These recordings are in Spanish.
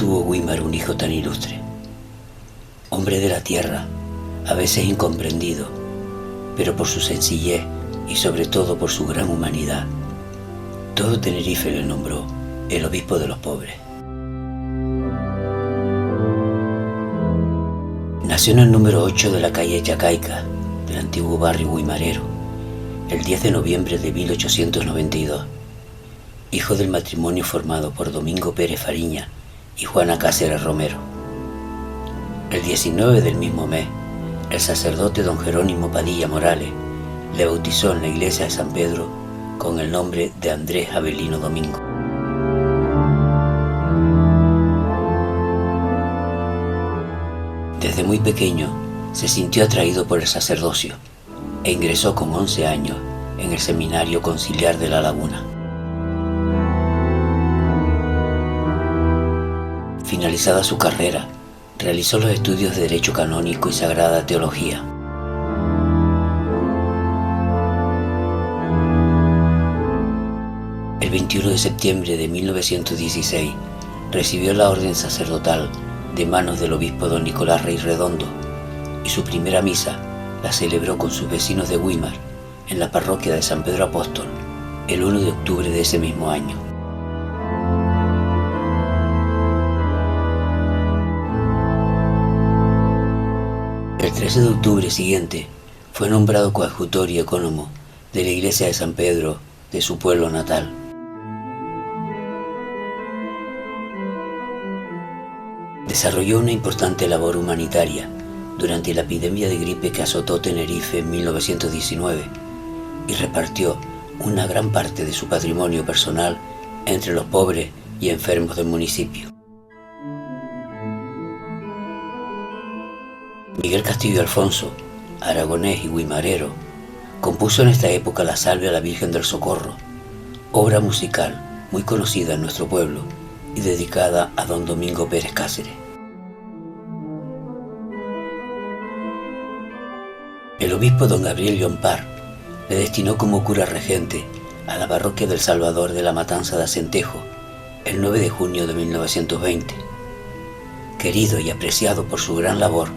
tuvo Güímar un hijo tan ilustre. Hombre de la tierra, a veces incomprendido, pero por su sencillez y sobre todo por su gran humanidad, todo Tenerife le nombró el obispo de los pobres. Nació en el número 8 de la calle Chacaica, del antiguo barrio guimarero, el 10 de noviembre de 1892, hijo del matrimonio formado por Domingo Pérez Fariña y Juana Cáceres Romero. El 19 del mismo mes, el sacerdote don Jerónimo Padilla Morales le bautizó en la iglesia de San Pedro con el nombre de Andrés Avelino Domingo. Desde muy pequeño se sintió atraído por el sacerdocio e ingresó con 11 años en el Seminario Conciliar de La Laguna. Finalizada su carrera, realizó los estudios de Derecho Canónico y Sagrada Teología. El 21 de septiembre de 1916 recibió la orden sacerdotal de manos del obispo don Nicolás Rey Redondo y su primera misa la celebró con sus vecinos de Güímar en la parroquia de San Pedro Apóstol el 1 de octubre de ese mismo año. El 13 de octubre siguiente fue nombrado coadjutor y ecónomo de la iglesia de San Pedro de su pueblo natal. Desarrolló una importante labor humanitaria durante la epidemia de gripe que azotó Tenerife en 1919 y repartió una gran parte de su patrimonio personal entre los pobres y enfermos del municipio. Miguel Castillo Alfonso, aragonés y guimarero, compuso en esta época la Salve a la Virgen del Socorro, obra musical muy conocida en nuestro pueblo y dedicada a don Domingo Pérez Cáceres. El obispo don Gabriel Llompar le destinó como cura regente a la parroquia del Salvador de la Matanza de Acentejo el 9 de junio de 1920. Querido y apreciado por su gran labor,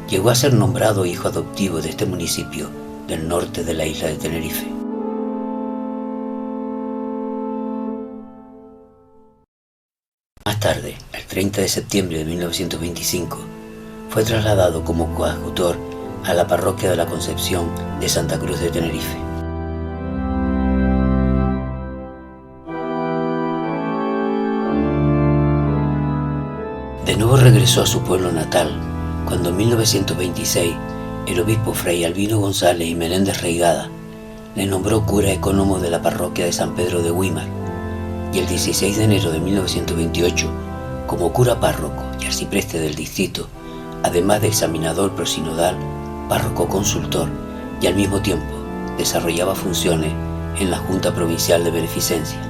llegó a ser nombrado hijo adoptivo de este municipio del norte de la isla de Tenerife. Más tarde, el 30 de septiembre de 1925, fue trasladado como coadjutor a la parroquia de la Concepción de Santa Cruz de Tenerife. De nuevo regresó a su pueblo natal, cuando en 1926 el obispo Fray Albino González y Menéndez Reigada le nombró cura ecónomo de la parroquia de San Pedro de Güímar, y el 16 de enero de 1928, como cura párroco y arcipreste del distrito, además de examinador prosinodal, párroco consultor, y al mismo tiempo desarrollaba funciones en la Junta Provincial de Beneficencia.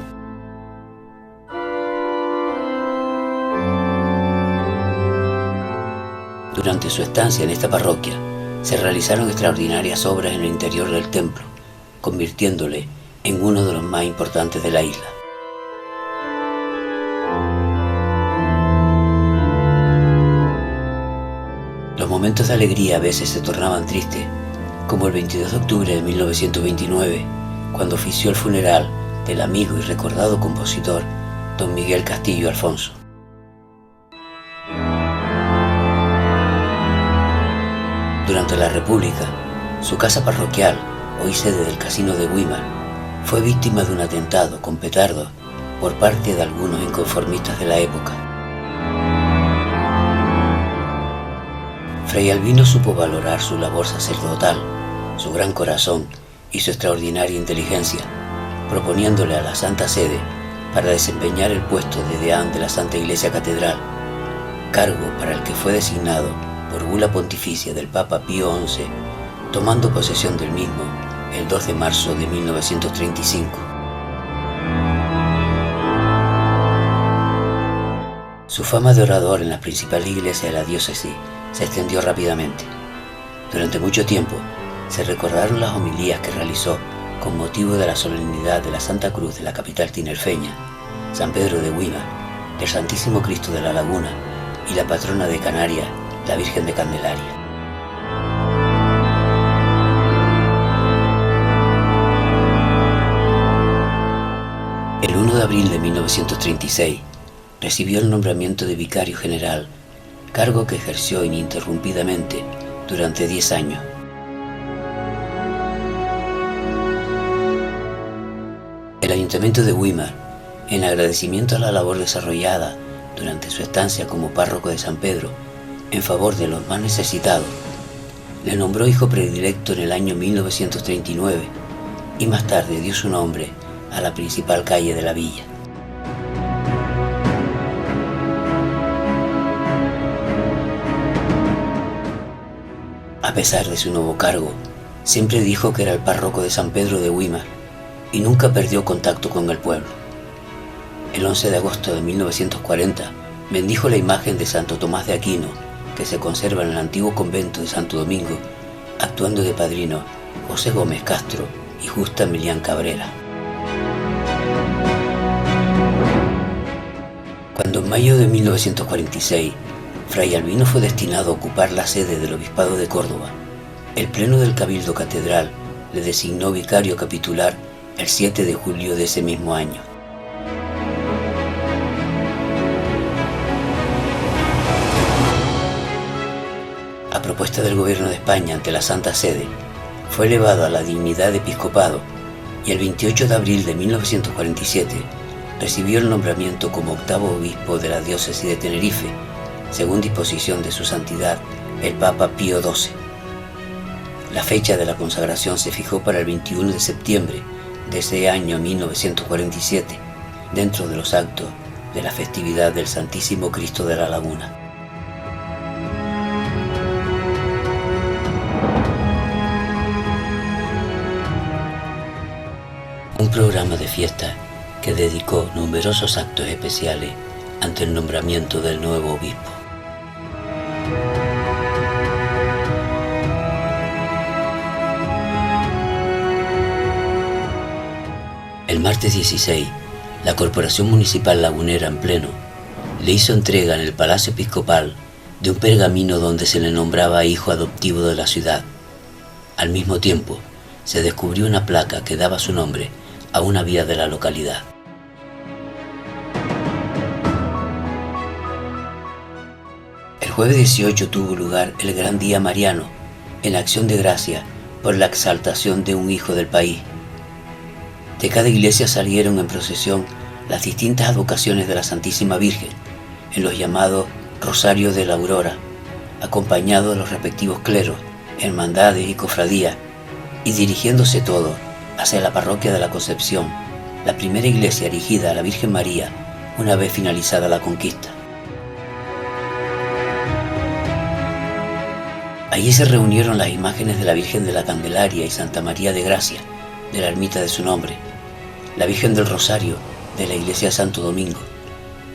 Durante su estancia en esta parroquia, se realizaron extraordinarias obras en el interior del templo, convirtiéndole en uno de los más importantes de la isla. Los momentos de alegría a veces se tornaban tristes, como el 22 de octubre de 1929, cuando ofició el funeral del amigo y recordado compositor don Miguel Castillo Alfonso. Durante la República, su casa parroquial, hoy sede del Casino de Güímar, fue víctima de un atentado con petardos por parte de algunos inconformistas de la época. Fray Albino supo valorar su labor sacerdotal, su gran corazón y su extraordinaria inteligencia, proponiéndole a la Santa Sede para desempeñar el puesto de deán de la Santa Iglesia Catedral, cargo para el que fue designado por bula pontificia del Papa Pío XI, tomando posesión del mismo el 2 de marzo de 1935. Su fama de orador en las principales iglesias de la diócesis se extendió rápidamente. Durante mucho tiempo se recordaron las homilías que realizó con motivo de la solemnidad de la Santa Cruz de la capital tinerfeña, San Pedro de Güímar, el Santísimo Cristo de la Laguna y la patrona de Canarias, la Virgen de Candelaria. El 1 de abril de 1936 recibió el nombramiento de vicario general, cargo que ejerció ininterrumpidamente durante 10 años. El Ayuntamiento de Güímar, en agradecimiento a la labor desarrollada durante su estancia como párroco de San Pedro en favor de los más necesitados, le nombró hijo predilecto en el año 1939 y más tarde dio su nombre a la principal calle de la villa. A pesar de su nuevo cargo, siempre dijo que era el párroco de San Pedro de Güímar y nunca perdió contacto con el pueblo. El 11 de agosto de 1940 bendijo la imagen de Santo Tomás de Aquino, que se conserva en el antiguo convento de Santo Domingo, actuando de padrino José Gómez Castro y Justa Emilián Cabrera. Cuando en mayo de 1946 Fray Albino fue destinado a ocupar la sede del Obispado de Córdoba, el Pleno del Cabildo Catedral le designó vicario capitular el 7 de julio de ese mismo año. A propuesta del Gobierno de España ante la Santa Sede, fue elevado a la dignidad de episcopado y el 28 de abril de 1947 recibió el nombramiento como octavo obispo de la diócesis de Tenerife, según disposición de su santidad el Papa Pío XII. La fecha de la consagración se fijó para el 21 de septiembre de ese año 1947, dentro de los actos de la festividad del Santísimo Cristo de la Laguna. Un programa de fiesta que dedicó numerosos actos especiales ante el nombramiento del nuevo obispo. El martes 16, la Corporación Municipal Lagunera en pleno le hizo entrega en el Palacio Episcopal de un pergamino donde se le nombraba hijo adoptivo de la ciudad. Al mismo tiempo, se descubrió una placa que daba su nombre a una vía de la localidad. El jueves 18 tuvo lugar el Gran Día Mariano, en acción de gracia por la exaltación de un hijo del país. De cada iglesia salieron en procesión las distintas advocaciones de la Santísima Virgen, en los llamados Rosarios de la Aurora, acompañados de los respectivos cleros, hermandades y cofradías, y dirigiéndose todos hacia la parroquia de la Concepción, la primera iglesia erigida a la Virgen María una vez finalizada la conquista. Allí se reunieron las imágenes de la Virgen de la Candelaria y Santa María de Gracia, de la ermita de su nombre, la Virgen del Rosario, de la iglesia de Santo Domingo,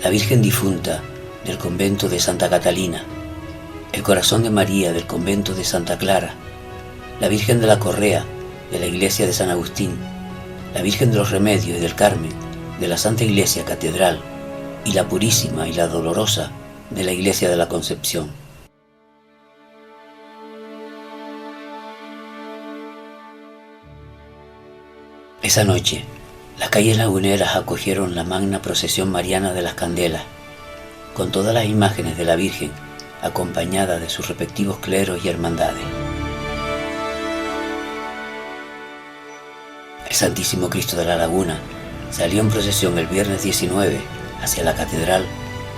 la Virgen difunta, del convento de Santa Catalina, el Corazón de María, del convento de Santa Clara, la Virgen de la Correa, de la iglesia de San Agustín, la Virgen de los Remedios y del Carmen, de la Santa Iglesia Catedral, y la Purísima y la Dolorosa, de la iglesia de la Concepción. Esa noche, las calles laguneras acogieron la magna procesión mariana de las candelas, con todas las imágenes de la Virgen, acompañadas de sus respectivos cleros y hermandades. El Santísimo Cristo de la Laguna salió en procesión el viernes 19 hacia la catedral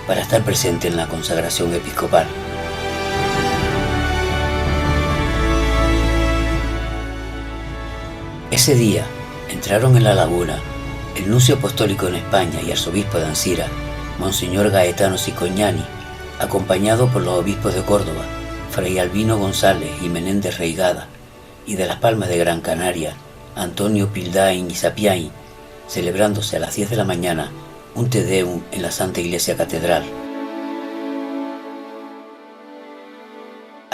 para estar presente en la consagración episcopal. Ese día entraron en la laguna el nuncio apostólico en España y arzobispo de Ansira, Monseñor Gaetano Cicognani, acompañado por los obispos de Córdoba, Fray Albino González y Menéndez Reigada, y de Las Palmas de Gran Canaria, Antonio Pildain y Sapiain, celebrándose a las 10 de la mañana un Te Deum en la Santa Iglesia Catedral.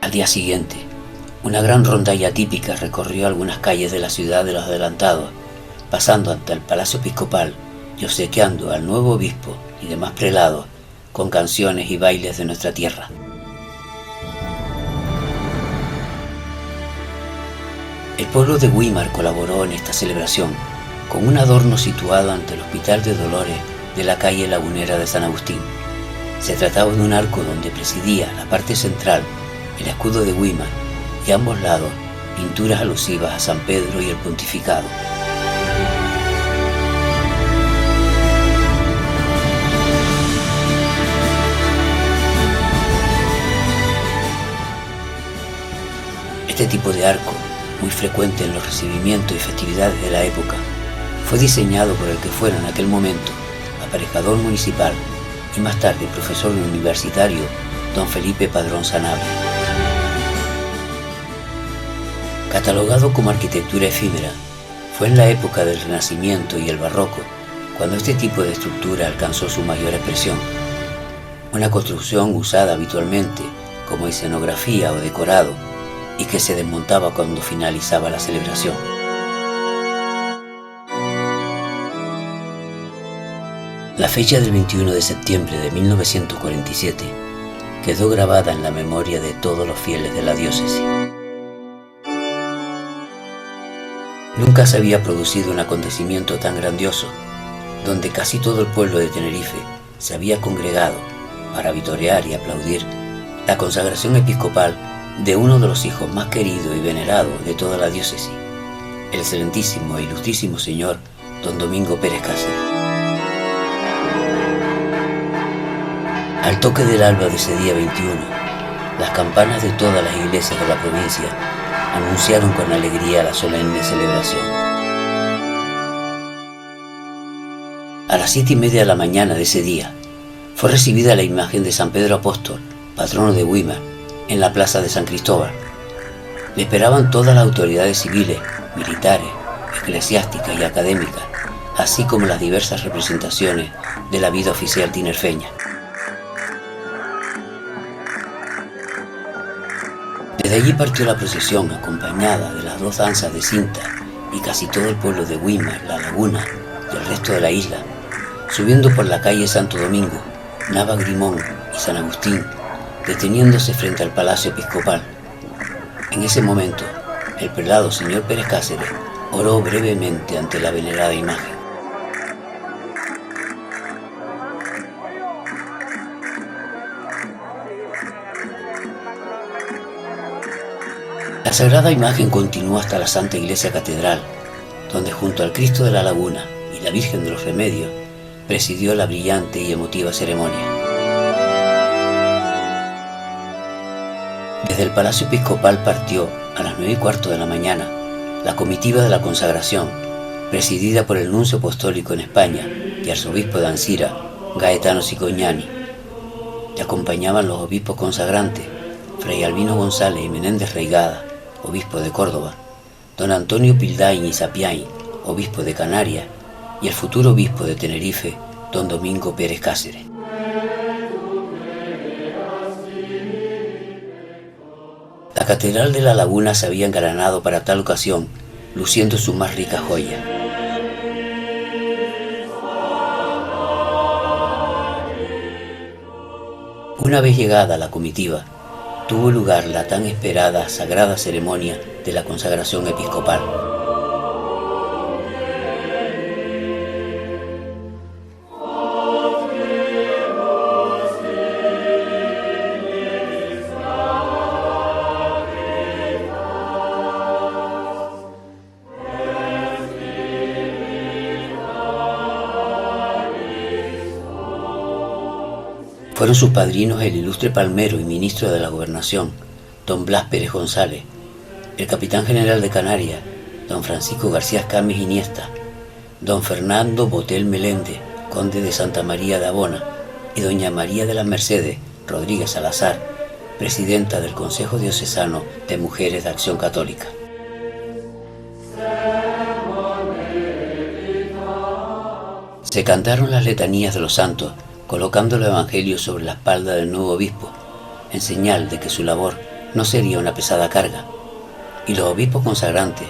Al día siguiente, una gran rondalla típica recorrió algunas calles de la ciudad de los adelantados, pasando ante el Palacio Episcopal y obsequiando al nuevo obispo y demás prelados con canciones y bailes de nuestra tierra. El pueblo de Güímar colaboró en esta celebración con un adorno situado ante el Hospital de Dolores de la calle Lagunera de San Agustín. Se trataba de un arco donde presidía la parte central el escudo de Güímar y a ambos lados pinturas alusivas a San Pedro y el pontificado. Este tipo de arco, muy frecuente en los recibimientos y festividades de la época, fue diseñado por el que fuera en aquel momento aparejador municipal y más tarde profesor universitario, don Felipe Padrón Sanabria. Catalogado como arquitectura efímera, fue en la época del Renacimiento y el Barroco cuando este tipo de estructura alcanzó su mayor expresión. Una construcción usada habitualmente como escenografía o decorado y que se desmontaba cuando finalizaba la celebración. La fecha del 21 de septiembre de 1947 quedó grabada en la memoria de todos los fieles de la diócesis. Nunca se había producido un acontecimiento tan grandioso, donde casi todo el pueblo de Tenerife se había congregado para vitorear y aplaudir la consagración episcopal de uno de los hijos más queridos y venerados de toda la diócesis, el excelentísimo e ilustrísimo señor don Domingo Pérez Cáceres. Al toque del alba de ese día 21, las campanas de todas las iglesias de la provincia anunciaron con alegría la solemne celebración. A las 7:30 de la mañana de ese día, fue recibida la imagen de San Pedro Apóstol, patrono de Güímar, en la plaza de San Cristóbal. Le esperaban todas las autoridades civiles, militares, eclesiásticas y académicas, así como las diversas representaciones de la vida oficial tinerfeña. Desde allí partió la procesión acompañada de las dos danzas de cinta y casi todo el pueblo de Güímar, La Laguna y el resto de la isla, subiendo por la calle Santo Domingo, Nava Grimón y San Agustín, deteniéndose frente al Palacio Episcopal. En ese momento, el prelado señor Pérez Cáceres oró brevemente ante la venerada imagen. La sagrada imagen continuó hasta la Santa Iglesia Catedral, donde junto al Cristo de la Laguna y la Virgen de los Remedios presidió la brillante y emotiva ceremonia. Desde el Palacio Episcopal partió a las 9:15 de la mañana la comitiva de la consagración, presidida por el nuncio apostólico en España y arzobispo de Ancira, Gaetano Cicognani. Le acompañaban los obispos consagrantes, Fray Albino González y Menéndez Reigada, obispo de Córdoba, don Antonio Pildain y Sapiain, obispo de Canarias, y el futuro obispo de Tenerife, don Domingo Pérez Cáceres. La Catedral de La Laguna se había engalanado para tal ocasión, luciendo sus más ricas joyas. Una vez llegada la comitiva, tuvo lugar la tan esperada sagrada ceremonia de la consagración episcopal. Fueron sus padrinos el ilustre palmero y ministro de la Gobernación, don Blas Pérez González, el capitán general de Canarias, don Francisco García Camis Iniesta, don Fernando Botel Meléndez, conde de Santa María de Abona, y doña María de las Mercedes Rodríguez Salazar, presidenta del Consejo Diocesano de Mujeres de Acción Católica. Se cantaron las letanías de los santos, colocando el Evangelio sobre la espalda del nuevo obispo, en señal de que su labor no sería una pesada carga, y los obispos consagrantes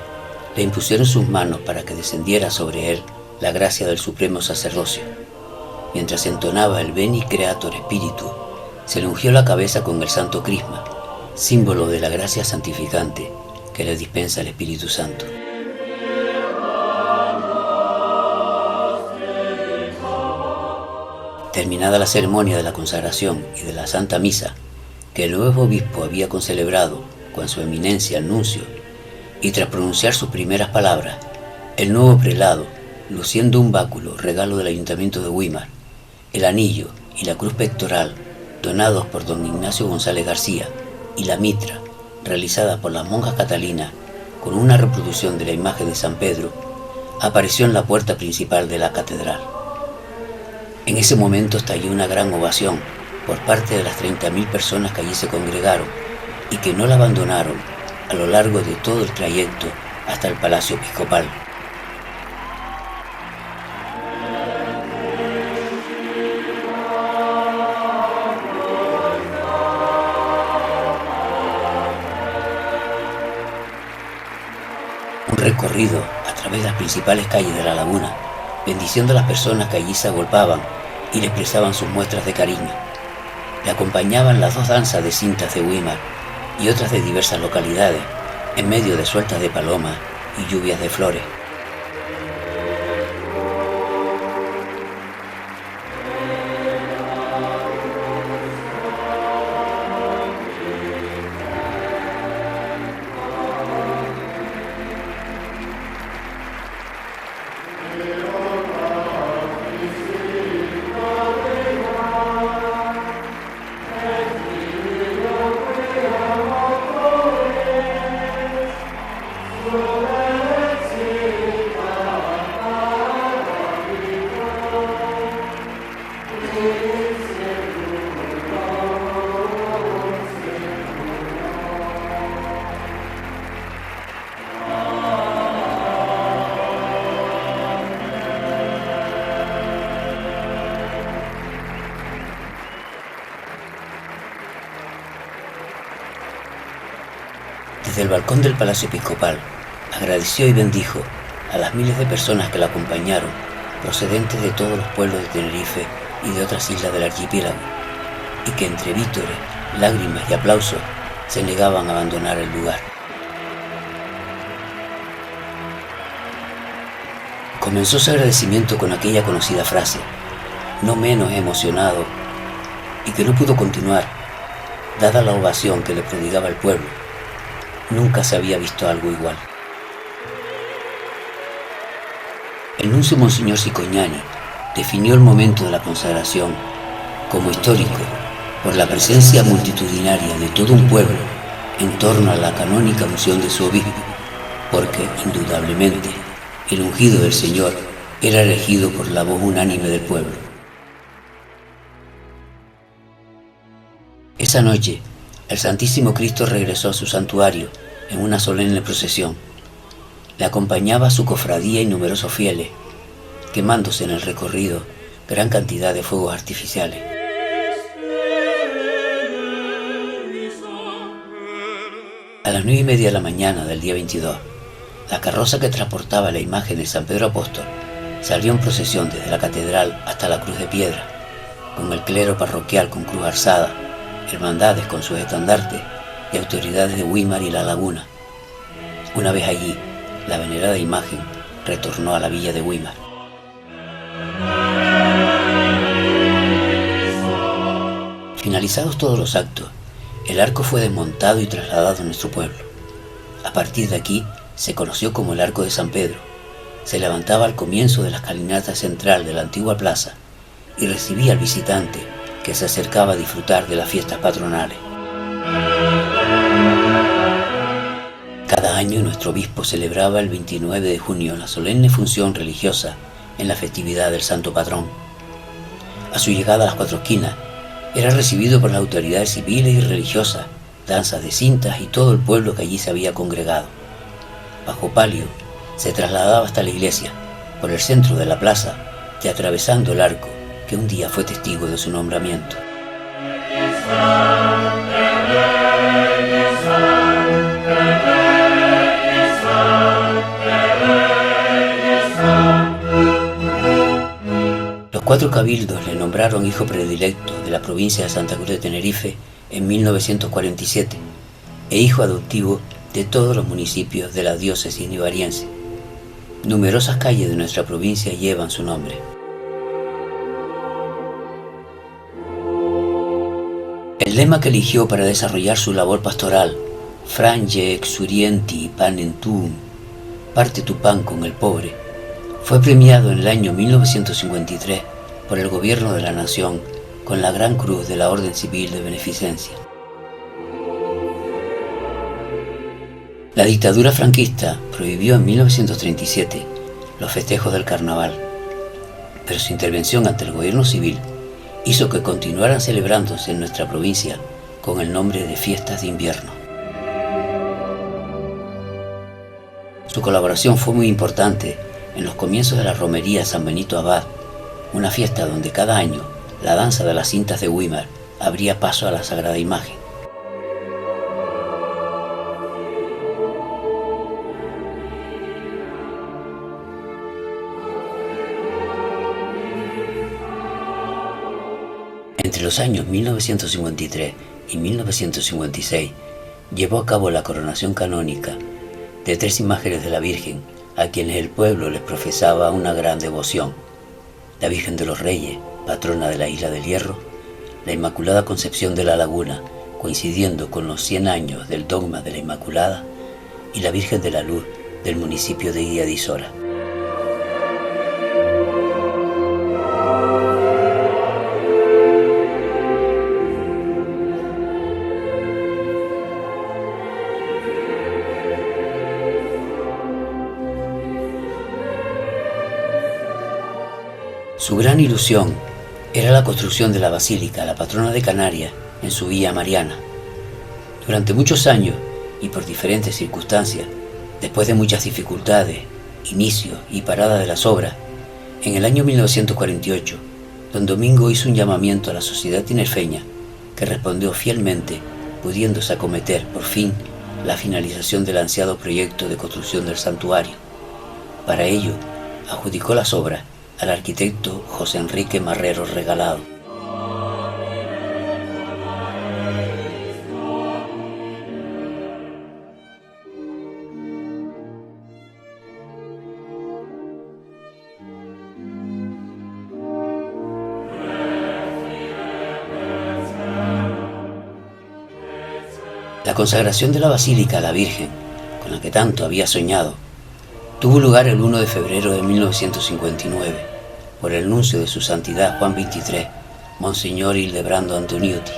le impusieron sus manos para que descendiera sobre él la gracia del supremo sacerdocio. mientras entonaba el Veni Creator Spiritu, se le ungió la cabeza con el Santo Crisma, símbolo de la gracia santificante que le dispensa el Espíritu Santo. Terminada la ceremonia de la consagración y de la Santa Misa, que el nuevo obispo había concelebrado con su eminencia el nuncio, y tras pronunciar sus primeras palabras, el nuevo prelado, luciendo un báculo, regalo del Ayuntamiento de Güímar, el anillo y la cruz pectoral, donados por don Ignacio González García, y la mitra, realizada por las monjas catalinas, con una reproducción de la imagen de San Pedro, apareció en la puerta principal de la catedral. En ese momento estalló una gran ovación por parte de las 30.000 personas que allí se congregaron y que no la abandonaron a lo largo de todo el trayecto hasta el Palacio Episcopal. Un recorrido a través de las principales calles de la laguna, bendiciendo a las personas que allí se agolpaban y le expresaban sus muestras de cariño. Le acompañaban las 2 danzas de cintas de Güímar y otras de diversas localidades, en medio de sueltas de palomas y lluvias de flores. Desde el balcón del Palacio Episcopal, agradeció y bendijo a las miles de personas que la acompañaron, procedentes de todos los pueblos de Tenerife y de otras islas del archipiélago, y que entre vítores, lágrimas y aplausos se negaban a abandonar el lugar. Comenzó su agradecimiento con aquella conocida frase, no menos emocionado, y que no pudo continuar, dada la ovación que le prodigaba el pueblo. Nunca se había visto algo igual. El nuncio Monseñor Cicognani definió el momento de la consagración como histórico por la presencia multitudinaria de todo un pueblo en torno a la canónica unción de su obispo, porque, indudablemente, el ungido del Señor era elegido por la voz unánime del pueblo. Esa noche, el Santísimo Cristo regresó a su santuario en una solemne procesión. Le acompañaba su cofradía y numerosos fieles, quemándose en el recorrido gran cantidad de fuegos artificiales. A las 9:30 de la mañana del día 22, la carroza que transportaba la imagen de San Pedro Apóstol salió en procesión desde la catedral hasta la Cruz de Piedra, con el clero parroquial con cruz alzada, hermandades con sus estandartes y autoridades de Güímar y la laguna. Una vez allí, la venerada imagen retornó a la villa de Güímar. Finalizados todos los actos, el arco fue desmontado y trasladado a nuestro pueblo. A partir de aquí se conoció como el Arco de San Pedro. Se levantaba al comienzo de la escalinata central de la antigua plaza y recibía al visitante que se acercaba a disfrutar de las fiestas patronales. Cada año nuestro obispo celebraba el 29 de junio la solemne función religiosa en la festividad del santo patrón. A su llegada a las Cuatro Esquinas, era recibido por las autoridades civiles y religiosas, danzas de cintas y todo el pueblo que allí se había congregado. Bajo palio, se trasladaba hasta la iglesia, por el centro de la plaza, y atravesando el arco, que un día fue testigo de su nombramiento. Los 4 cuatro cabildos le nombraron hijo predilecto de la provincia de Santa Cruz de Tenerife en 1947 e hijo adoptivo de todos los municipios de la diócesis nivariense. Numerosas calles de nuestra provincia llevan su nombre. El lema que eligió para desarrollar su labor pastoral, Frange exurienti panem tuum, parte tu pan con el pobre, fue premiado en el año 1953 por el gobierno de la nación con la Gran Cruz de la Orden Civil de Beneficencia. La dictadura franquista prohibió en 1937 los festejos del carnaval, pero su intervención ante el gobierno civil hizo que continuaran celebrándose en nuestra provincia con el nombre de Fiestas de Invierno. Su colaboración fue muy importante en los comienzos de la romería San Benito Abad, una fiesta donde cada año la danza de las cintas de Weimar abría paso a la Sagrada Imagen. Entre los años 1953 y 1956 llevó a cabo la coronación canónica de 3 imágenes de la Virgen a quienes el pueblo les profesaba una gran devoción: la Virgen de los Reyes, patrona de la Isla del Hierro; la Inmaculada Concepción de la Laguna, coincidiendo con los 100 años del dogma de la Inmaculada; y la Virgen de la Luz del municipio de Guía de Isora. Su gran ilusión era la construcción de la Basílica, la patrona de Canarias, en su Villa Mariana. Durante muchos años y por diferentes circunstancias, después de muchas dificultades, inicio y parada de las obras, en el año 1948, don Domingo hizo un llamamiento a la sociedad tinerfeña que respondió fielmente, pudiéndose acometer por fin la finalización del ansiado proyecto de construcción del santuario. Para ello, adjudicó las obras al arquitecto José Enrique Marrero Regalado. La consagración de la Basílica a la Virgen, con la que tanto había soñado, tuvo lugar el 1 de febrero de 1959 por el nuncio de su santidad Juan XXIII, Monseñor Hildebrando Antoniuti.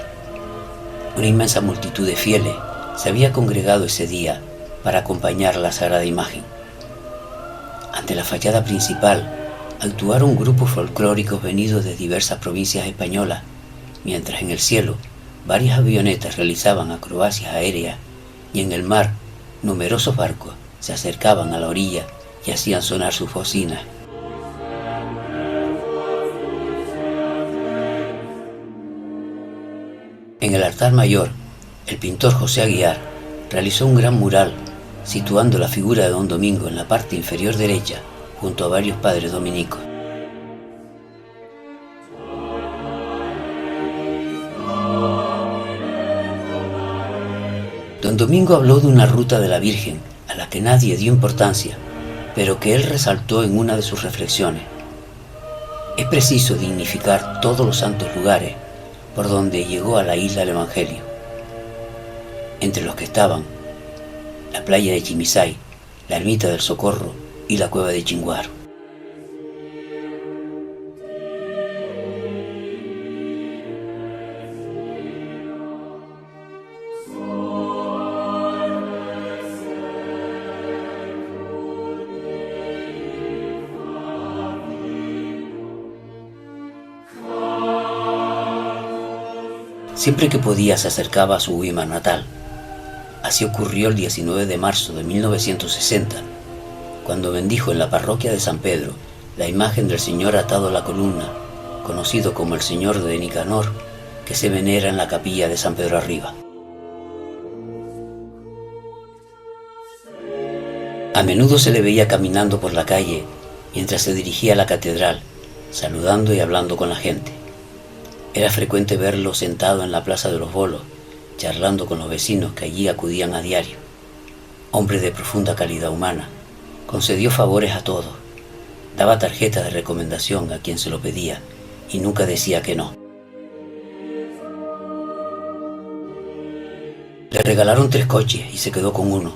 Una inmensa multitud de fieles se había congregado ese día para acompañar la Sagrada Imagen. Ante la fachada principal actuaron grupos folclóricos venidos de diversas provincias españolas, mientras en el cielo varias avionetas realizaban acrobacias aéreas y en el mar numerosos barcos se acercaban a la orilla y hacían sonar sus bocinas. En el altar mayor, el pintor José Aguiar realizó un gran mural situando la figura de don Domingo en la parte inferior derecha junto a varios padres dominicos. Don Domingo habló de una ruta de la Virgen a la que nadie dio importancia, pero que él resaltó en una de sus reflexiones. Es preciso dignificar todos los santos lugares por donde llegó a la isla el Evangelio, entre los que estaban la playa de Chimisay, la ermita del Socorro y la cueva de Chinguaro. Siempre que podía se acercaba a su Weimar natal. Así ocurrió el 19 de marzo de 1960, cuando bendijo en la parroquia de San Pedro la imagen del Señor atado a la columna, conocido como el Señor de Nicanor, que se venera en la capilla de San Pedro Arriba. A menudo se le veía caminando por la calle mientras se dirigía a la catedral, saludando y hablando con la gente. Era frecuente verlo sentado en la Plaza de los Bolos, charlando con los vecinos que allí acudían a diario. Hombre de profunda calidad humana, concedió favores a todos, daba tarjetas de recomendación a quien se lo pedía y nunca decía que no. Le regalaron 3 coches y se quedó con uno.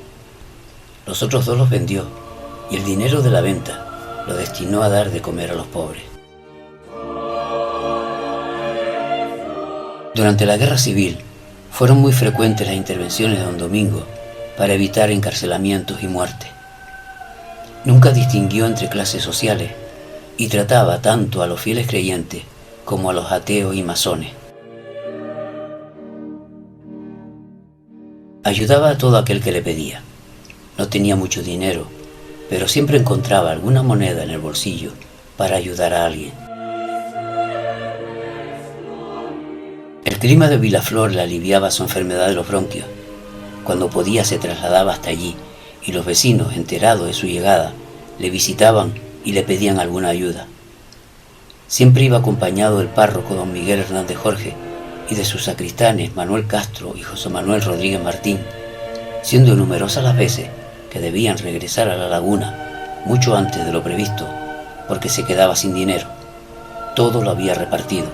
Los otros 2 los vendió y el dinero de la venta lo destinó a dar de comer a los pobres. Durante la Guerra Civil fueron muy frecuentes las intervenciones de don Domingo para evitar encarcelamientos y muerte. Nunca distinguió entre clases sociales y trataba tanto a los fieles creyentes como a los ateos y masones. Ayudaba a todo aquel que le pedía. No tenía mucho dinero, pero siempre encontraba alguna moneda en el bolsillo para ayudar a alguien. El clima de Vilaflor le aliviaba su enfermedad de los bronquios. Cuando podía se trasladaba hasta allí y los vecinos, enterados de su llegada, le visitaban y le pedían alguna ayuda. Siempre iba acompañado del párroco don Miguel Hernández Jorge y de sus sacristanes Manuel Castro y José Manuel Rodríguez Martín, siendo numerosas las veces que debían regresar a la laguna mucho antes de lo previsto porque se quedaba sin dinero. Todo lo había repartido.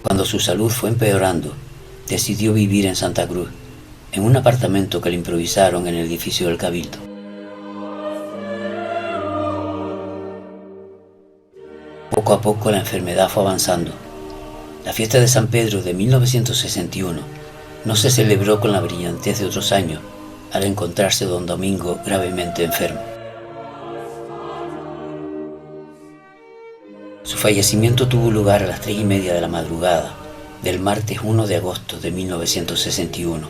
Cuando su salud fue empeorando, decidió vivir en Santa Cruz, en un apartamento que le improvisaron en el edificio del Cabildo. Poco a poco la enfermedad fue avanzando. La fiesta de San Pedro de 1961 no se celebró con la brillantez de otros años al encontrarse don Domingo gravemente enfermo. Su fallecimiento tuvo lugar a las 3:30 de la madrugada del martes 1 de agosto de 1961.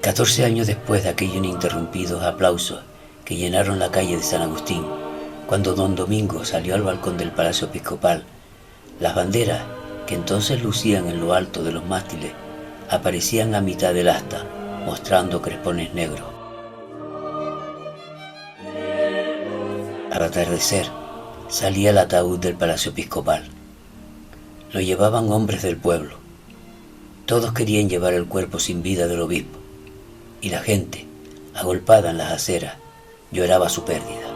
Catorce años después de aquellos ininterrumpidos aplausos que llenaron la calle de San Agustín, cuando don Domingo salió al balcón del Palacio Episcopal, las banderas que entonces lucían en lo alto de los mástiles aparecían a mitad del asta, mostrando crespones negros. Al atardecer, salía el ataúd del Palacio Episcopal. Lo llevaban hombres del pueblo. Todos querían llevar el cuerpo sin vida del obispo, y la gente, agolpada en las aceras, lloraba su pérdida.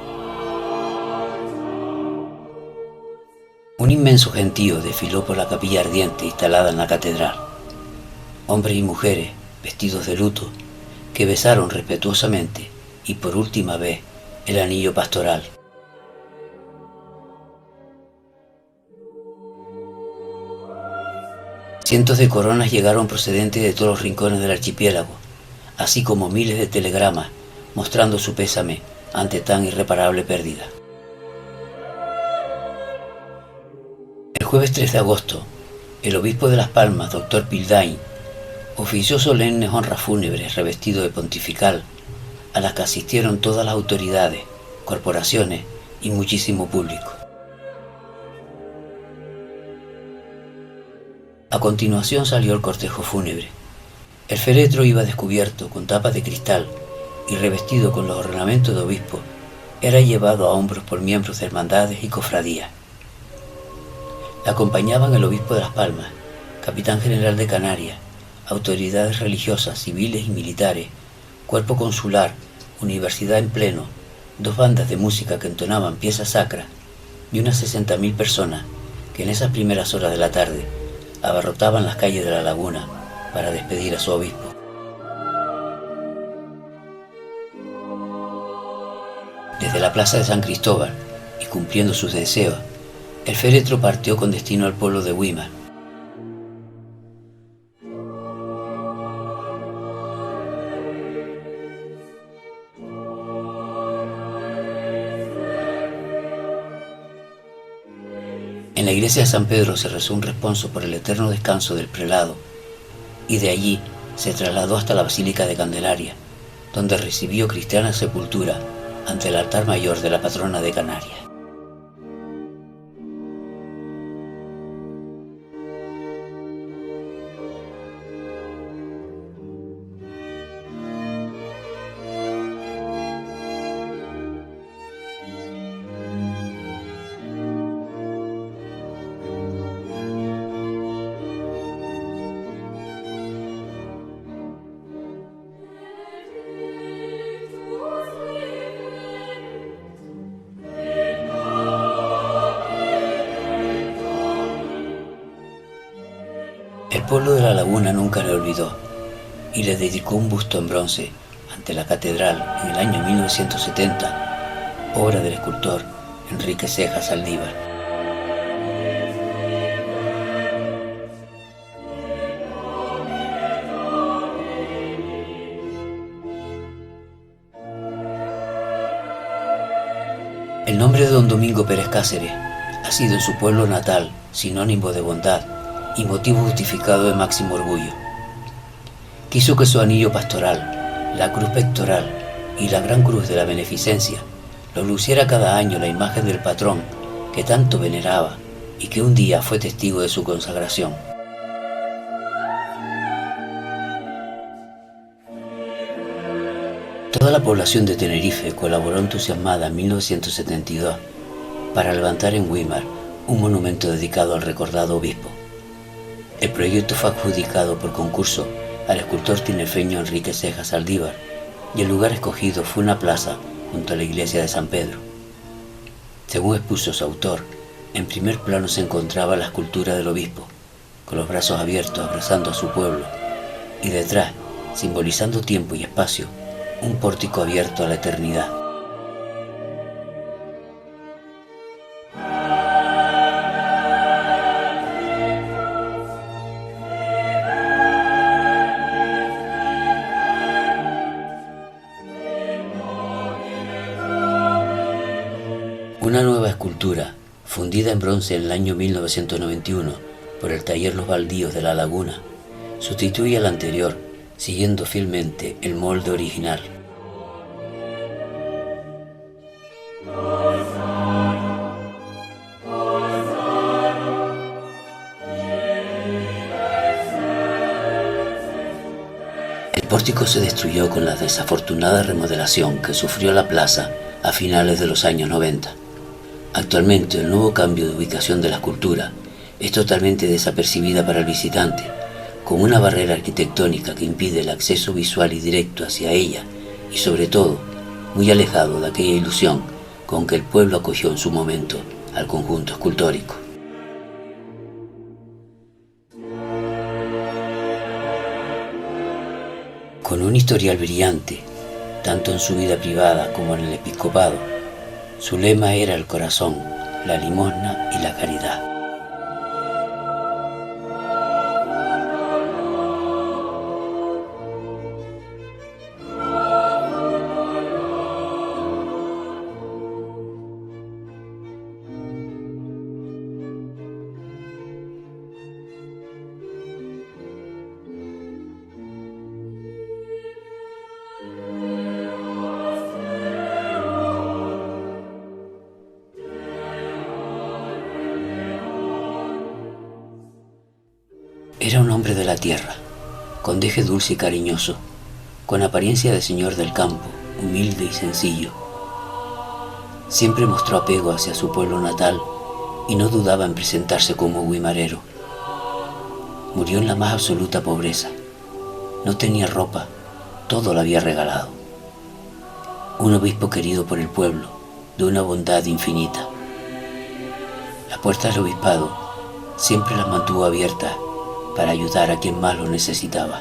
Un inmenso gentío desfiló por la capilla ardiente instalada en la catedral. Hombres y mujeres, vestidos de luto, que besaron respetuosamente y por última vez el anillo pastoral. Cientos de coronas llegaron procedentes de todos los rincones del archipiélago, así como miles de telegramas mostrando su pésame ante tan irreparable pérdida. El jueves 3 de agosto, el obispo de Las Palmas, doctor Pildain, ofició solemnes honras fúnebres revestido de pontifical, a las que asistieron todas las autoridades, corporaciones y muchísimo público. A continuación salió el cortejo fúnebre. El féretro iba descubierto con tapas de cristal y revestido con los ornamentos de obispo, era llevado a hombros por miembros de hermandades y cofradías. Le acompañaban el obispo de Las Palmas, capitán general de Canarias, autoridades religiosas, civiles y militares, cuerpo consular, universidad en pleno, 2 bandas de música que entonaban piezas sacras y unas 60.000 personas que en esas primeras horas de la tarde abarrotaban las calles de la laguna para despedir a su obispo. Desde la plaza de San Cristóbal, y cumpliendo sus deseos, el féretro partió con destino al pueblo de Güímar. En la iglesia de San Pedro se rezó un responso por el eterno descanso del prelado y de allí se trasladó hasta la Basílica de Candelaria, donde recibió cristiana sepultura ante el altar mayor de la patrona de Canarias. pueblo de La Laguna nunca le olvidó y le dedicó un busto en bronce ante la catedral en el año 1970, obra del escultor Enrique Cejas Saldívar. El nombre de don Domingo Pérez Cáceres ha sido en su pueblo natal sinónimo de bondad y motivo justificado de máximo orgullo. Quiso que su anillo pastoral, la cruz pectoral y la gran cruz de la beneficencia lo luciera cada año la imagen del patrón que tanto veneraba y que un día fue testigo de su consagración. Toda la población de Tenerife colaboró entusiasmada en 1972 para levantar en Güímar un monumento dedicado al recordado obispo. El proyecto fue adjudicado por concurso al escultor tinerfeño Enrique Cejas Saldívar y el lugar escogido fue una plaza junto a la iglesia de San Pedro. Según expuso su autor, en primer plano se encontraba la escultura del obispo, con los brazos abiertos abrazando a su pueblo, y detrás, simbolizando tiempo y espacio, un pórtico abierto a la eternidad. Una nueva escultura, fundida en bronce en el año 1991 por el taller Los Baldíos de La Laguna, sustituye a la anterior, siguiendo fielmente el molde original. El pórtico se destruyó con la desafortunada remodelación que sufrió la plaza a finales de los años 90. Actualmente el nuevo cambio de ubicación de la escultura es totalmente desapercibida para el visitante, con una barrera arquitectónica que impide el acceso visual y directo hacia ella y sobre todo muy alejado de aquella ilusión con que el pueblo acogió en su momento al conjunto escultórico. Con un historial brillante, tanto en su vida privada como en el episcopado, su lema era el corazón, la limosna y la caridad. Era un hombre de la tierra, con deje dulce y cariñoso, con apariencia de señor del campo, humilde y sencillo. Siempre mostró apego hacia su pueblo natal y no dudaba en presentarse como guimarero. Murió en la más absoluta pobreza. No tenía ropa, todo lo había regalado. Un obispo querido por el pueblo, de una bondad infinita. Las puertas del obispado siempre las mantuvo abiertas para ayudar a quien más lo necesitaba.